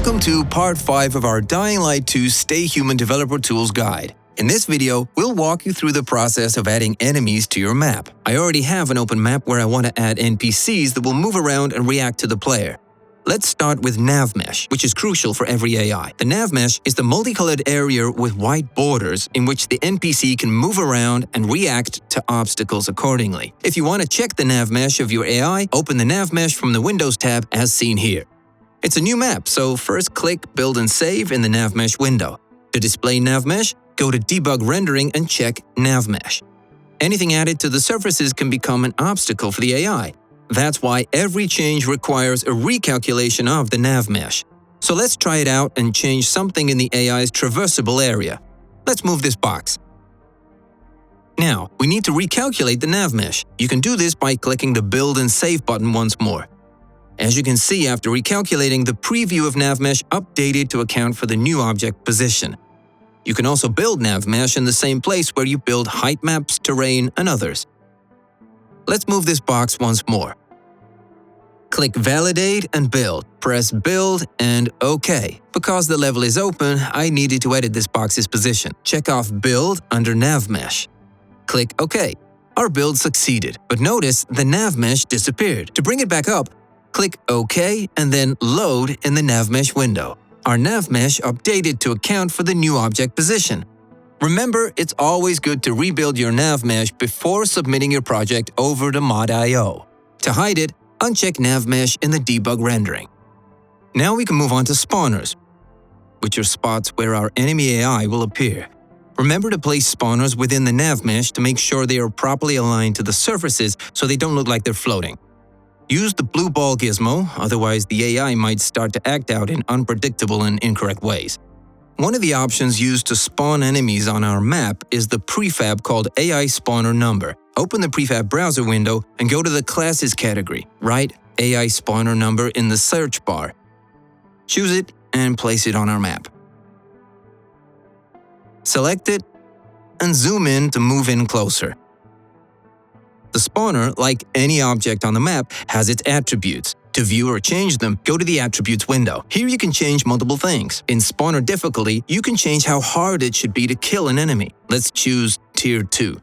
Welcome to Part 5 of our Dying Light 2 Stay Human Developer Tools Guide. In this video, we'll walk you through the process of adding enemies to your map. I already have an open map where I want to add NPCs that will move around and react to the player. Let's start with nav mesh, which is crucial for every AI. The nav mesh is the multicolored area with white borders in which the NPC can move around and react to obstacles accordingly. If you want to check the nav mesh of your AI, open the nav mesh from the Windows tab as seen here. It's a new map, so first click Build and Save in the nav mesh window. To display nav mesh, go to Debug Rendering and check nav mesh. Anything added to the surfaces can become an obstacle for the AI. That's why every change requires a recalculation of the nav mesh. So let's try it out and change something in the AI's traversable area. Let's move this box. Now, we need to recalculate the nav mesh. You can do this by clicking the Build and Save button once more. As you can see, after recalculating, the preview of nav mesh updated to account for the new object position. You can also build nav mesh in the same place where you build height maps, terrain, and others. Let's move this box once more. Click Validate and Build. Press Build and OK. Because the level is open, I needed to edit this box's position. Check off Build under nav mesh. Click OK. Our build succeeded, but notice the nav mesh disappeared. To bring it back up, click OK and then Load in the nav mesh window. Our nav mesh updated to account for the new object position. Remember, it's always good to rebuild your nav mesh before submitting your project over to Mod.io. To hide it, uncheck nav mesh in the debug rendering. Now we can move on to spawners, which are spots where our enemy AI will appear. Remember to place spawners within the nav mesh to make sure they are properly aligned to the surfaces so they don't look like they're floating. Use the blue ball gizmo, otherwise the AI might start to act out in unpredictable and incorrect ways. One of the options used to spawn enemies on our map is the prefab called AI Spawner Number. Open the prefab browser window and go to the Classes category. Write AI Spawner Number in the search bar. Choose it and place it on our map. Select it and zoom in to move in closer. The spawner, like any object on the map, has its attributes. To view or change them, go to the Attributes window. Here you can change multiple things. In spawner difficulty, you can change how hard it should be to kill an enemy. Let's choose Tier 2.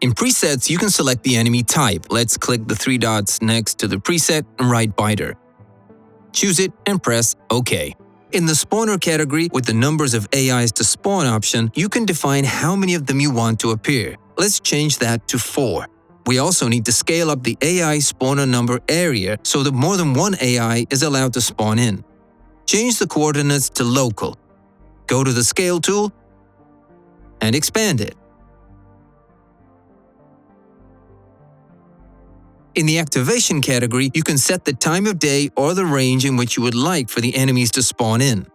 In presets, you can select the enemy type. Let's click the three dots next to the preset and write Biter. Choose it and press OK. In the spawner category, with the numbers of AIs to spawn option, you can define how many of them you want to appear. Let's change that to 4. We also need to scale up the AI spawner number area so that more than one AI is allowed to spawn in. Change the coordinates to local. Go to the Scale tool and expand it. In the activation category, you can set the time of day or the range in which you would like for the enemies to spawn in.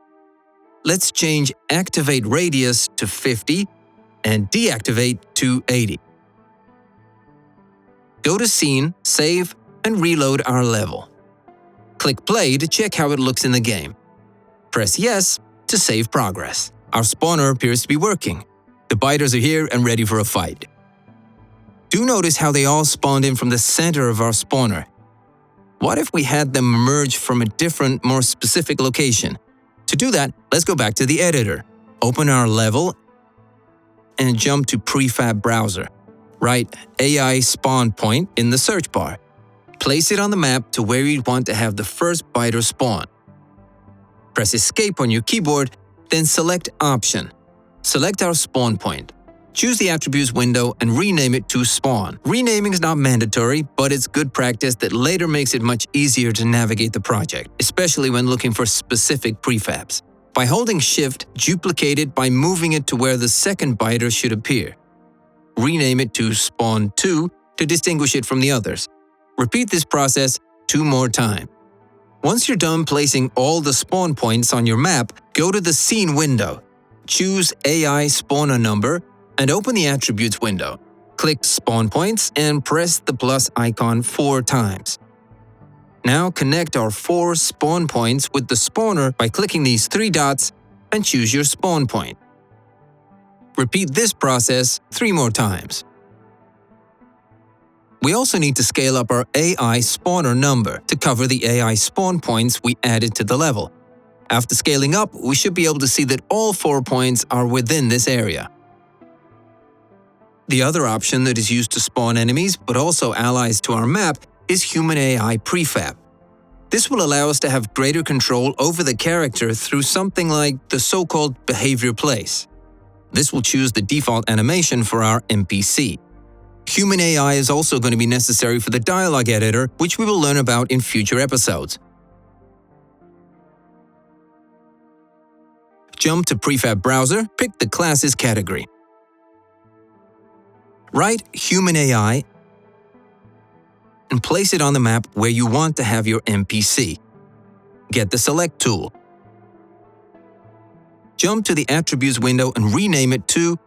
Let's change Activate Radius to 50 and Deactivate to 80. Go to Scene, save, and reload our level. Click Play to check how it looks in the game. Press Yes to save progress. Our spawner appears to be working. The biters are here and ready for a fight. Do notice how they all spawned in from the center of our spawner. What if we had them emerge from a different, more specific location? To do that, let's go back to the editor. Open our level and jump to Prefab Browser. Write AI Spawn Point in the search bar. Place it on the map to where you'd want to have the first biter spawn. Press Escape on your keyboard, then select Option. Select our spawn point. Choose the Attributes window and rename it to Spawn. Renaming is not mandatory, but it's good practice that later makes it much easier to navigate the project, especially when looking for specific prefabs. By holding Shift, duplicate it by moving it to where the second biter should appear. Rename it to Spawn 2 to distinguish it from the others. Repeat this process 2 more times. Once you're done placing all the spawn points on your map, go to the Scene window. Choose AI Spawner Number and open the Attributes window. Click Spawn Points and press the plus icon 4 times. Now connect our 4 spawn points with the spawner by clicking these 3 dots and choose your spawn point. Repeat this process 3 more times. We also need to scale up our AI spawner number to cover the AI spawn points we added to the level. After scaling up, we should be able to see that all 4 points are within this area. The other option that is used to spawn enemies, but also allies to our map, is Human AI Prefab. This will allow us to have greater control over the character through something like the so-called behavior place. This will choose the default animation for our NPC. Human AI is also going to be necessary for the dialogue editor, which we will learn about in future episodes. Jump to Prefab Browser, pick the Classes category. Write Human AI and place it on the map where you want to have your NPC. Get the Select tool. Jump to the Attributes window and rename it to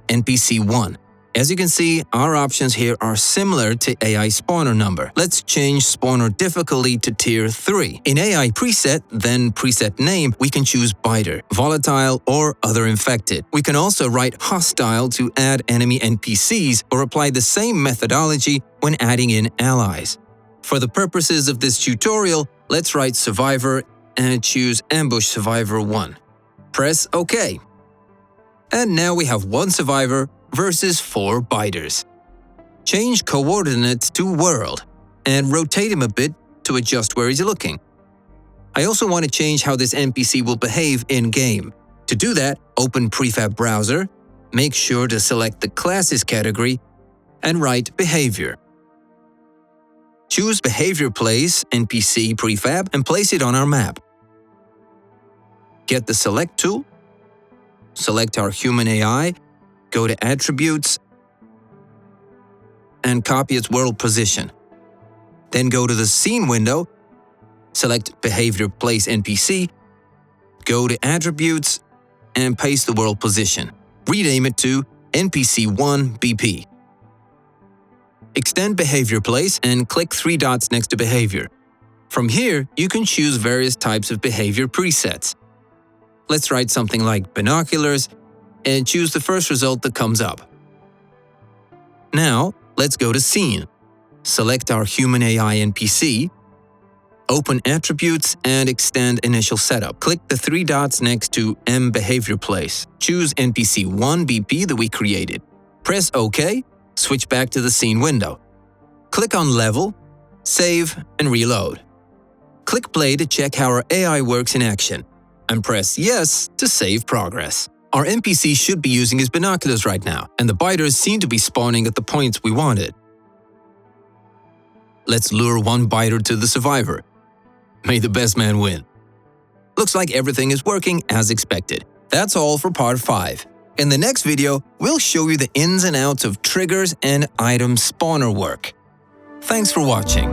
NPC1. As you can see, our options here are similar to AI spawner number. Let's change spawner difficulty to tier 3. In AI preset, then preset name, we can choose biter, volatile, or other infected. We can also write hostile to add enemy NPCs or apply the same methodology when adding in allies. For the purposes of this tutorial, let's write survivor and choose ambush survivor 1. Press OK. And now we have 1 survivor versus 4 biters. Change coordinates to world and rotate him a bit to adjust where he's looking. I also want to change how this NPC will behave in-game. To do that, open Prefab Browser, make sure to select the Classes category, and write Behavior. Choose Behavior Place NPC Prefab and place it on our map. Get the Select tool, select our Human AI, go to Attributes, and copy its world position. Then go to the Scene window, select Behavior Place NPC, go to Attributes, and paste the world position. Rename it to NPC1 BP. Extend Behavior Place and click 3 dots next to Behavior. From here, you can choose various types of behavior presets. Let's write something like binoculars and choose the first result that comes up. Now, let's go to Scene. Select our Human AI NPC, open Attributes and extend Initial Setup. Click the 3 dots next to M Behavior Place. Choose NPC1 BP that we created. Press OK, switch back to the Scene window. Click on Level, save, and reload. Click Play to check how our AI works in action, and press Yes to save progress. Our NPC should be using his binoculars right now, and the biters seem to be spawning at the points we wanted. Let's lure 1 biter to the survivor. May the best man win. Looks like everything is working as expected. That's all for part 5. In the next video, we'll show you the ins and outs of triggers and item spawner work. Thanks for watching.